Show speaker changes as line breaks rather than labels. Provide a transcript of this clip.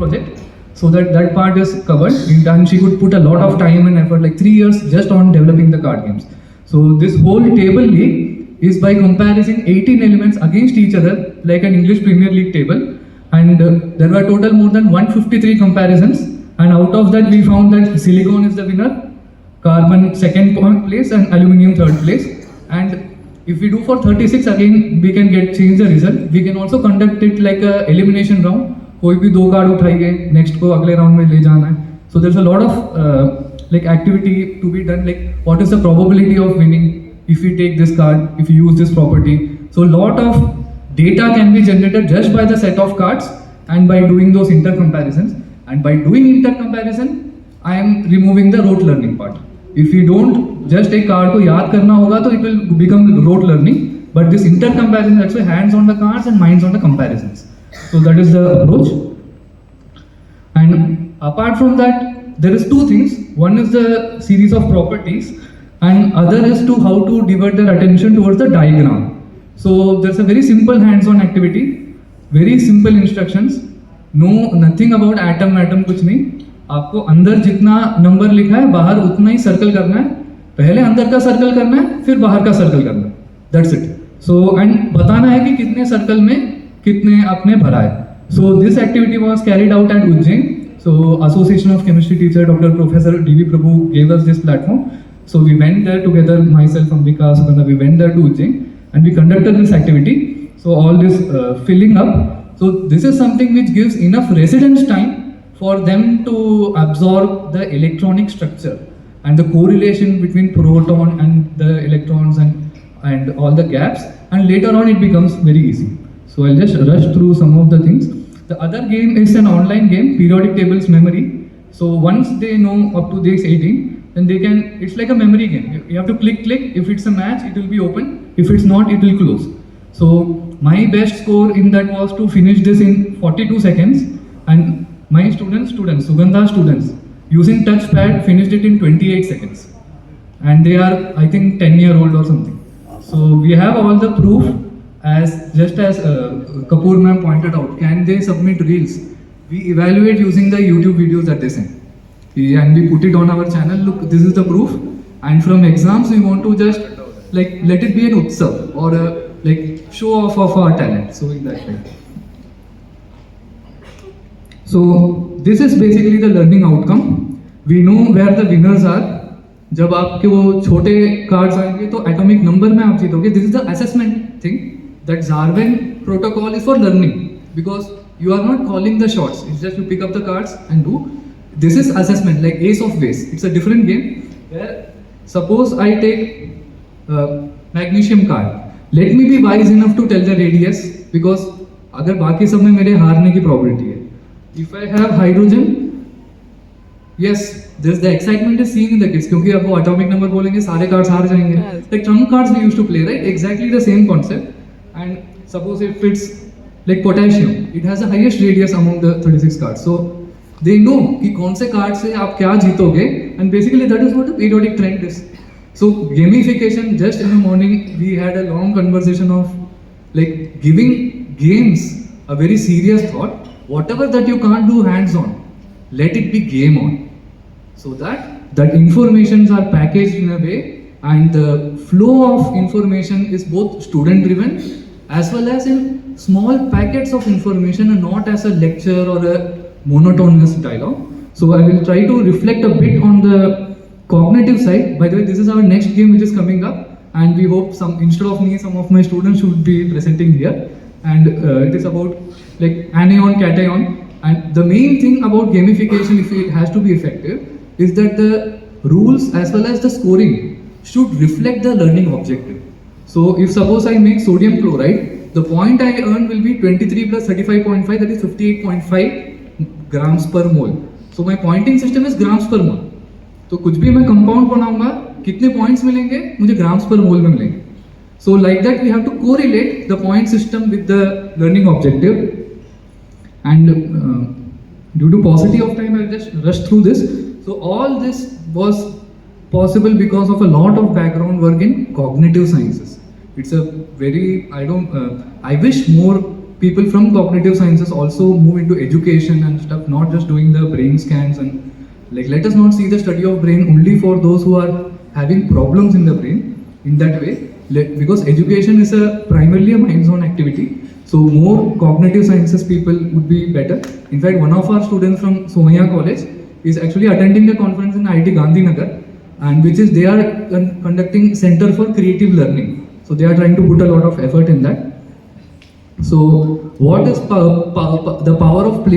project, so that part is covered. And she could put a lot of time and effort, like 3 years just on developing the card games. So this whole table league is by comparison 18 elements against each other, like an English Premier League table. And there were total more than 153 comparisons. And out of that, we found that silicon is the winner, carbon second place, and aluminium third place. And if we do for 36 again, we can change the result. We can also conduct it like a elimination round. कोई भी 2 card उठाएंगे, next को अगले round में ले जाना है. So there's a lot of like activity to be done. Like what is the probability of winning if we take this card, if we use this property. So a lot of data can be generated just by the set of cards and by doing those inter-comparisons. And by doing inter-comparison, I am removing the rote learning part. If you don't just एक card को याद करना होगा, तो it will become rote learning. But this inter-comparison, that's why hands on the cards and minds on the comparisons. So that is the approach. And apart from that, there is 2 things. One is the series of properties, and other is to how to divert their attention towards the diagram. So there's a very simple hands-on activity, very simple instructions. No, nothing about atom कुछ नहीं. आपको अंदर जितना number लिखा है बाहर उतना ही circle करना है. पहले अंदर का सर्कल करना है, फिर बाहर का सर्कल करना है. That's it. So and बताना है कि कितने सर्कल में कितने आपने भरा है. So this activity was carried out at Ujjain. So Association of Chemistry Teacher Dr. Professor D.V. Prabhu gave us this platform. So we went there together, myself, Ambika, Sugandha, we went there to Ujjain and we conducted this activity. So all this filling up. So this is something which gives enough residence time for them to absorb the electronic structure and the correlation between proton and the electrons and all the gaps, and later on it becomes very easy. So I'll just rush through some of the things. The other game is an online game, periodic tables memory. So once they know up to this 18, then they can, it's like a memory game. You have to click. If it's a match, it will be open. If it's not, it will close. So my best score in that was to finish this in 42 seconds, and my students, Sugandha students, using touchpad finished it in 28 seconds. And they are, I think, 10-year-old or something. So we have all the proof, as just as Kapoor ma'am pointed out. Can they submit reels? We evaluate using the YouTube videos that they send. And we put it on our channel. Look, this is the proof. And from exams, we want to just like let it be an utsav or a like show off of our talent. So in that way. So this is basically the learning outcome. We know where the winners are. जब आपके वो छोटे cards आएंगे तो atomic number में आप जीतोगे. This is the assessment thing that Zarwin protocol is for learning, because you are not calling the shots. It's just you pick up the cards and do. This is assessment, like Ace of Base. It's a different game where suppose I take magnesium card. Let me be wise enough to tell the radius, because अगर बाकी सब में मेरे हारने की probability है. If I have hydrogen, yes, the excitement is seen in the kids, क्योंकि अब वो atomic number बोलेंगे सारे cards हार जाएंगे. Like trump cards we used to play, right? Exactly the same concept. And suppose if it's like potassium, it has the highest radius among the 36 cards. So they know कि कौन से card से आप क्या जीतोगे, and basically that is what the periodic trend is. So gamification, just in the morning we had a long conversation of like giving games a very serious thought. Whatever that you can't do hands on, let it be game on, so that informations are packaged in a way, and the flow of information is both student driven as well as in small packets of information and not as a lecture or a monotonous dialogue. So I will try to reflect a bit on the cognitive side. By the way, this is our next game which is coming up, and we hope instead of me, some of my students should be presenting here. And it is about like anion, cation. And the main thing about gamification, if it has to be effective, is that the rules as well as the scoring should reflect the learning objective. So if suppose I make sodium chloride, the point I earn will be 23 plus 35.5, that is 58.5 grams per mole. So my pointing system is grams per mole. तो कुछ भी मैं compound बनाऊंगा, कितने points मिलेंगे मुझे grams पर मोल में मिलेंगे. So like that we have to correlate the point system with the learning objective. And due to paucity of time, I'll just rush through this. So all this was possible because of a lot of background work in cognitive sciences. It's a very, I wish more people from cognitive sciences also move into education and stuff, not just doing the brain scans. And like, let us not see the study of brain only for those who are having problems in the brain in that way. Because education is a primarily a minds-on activity. So more cognitive sciences people would be better. In fact, one of our students from Somaiya College is actually attending a conference in IIT Gandhinagar, and which is they are conducting Center for Creative Learning. So they are trying to put a lot of effort in that. So what is the power of play?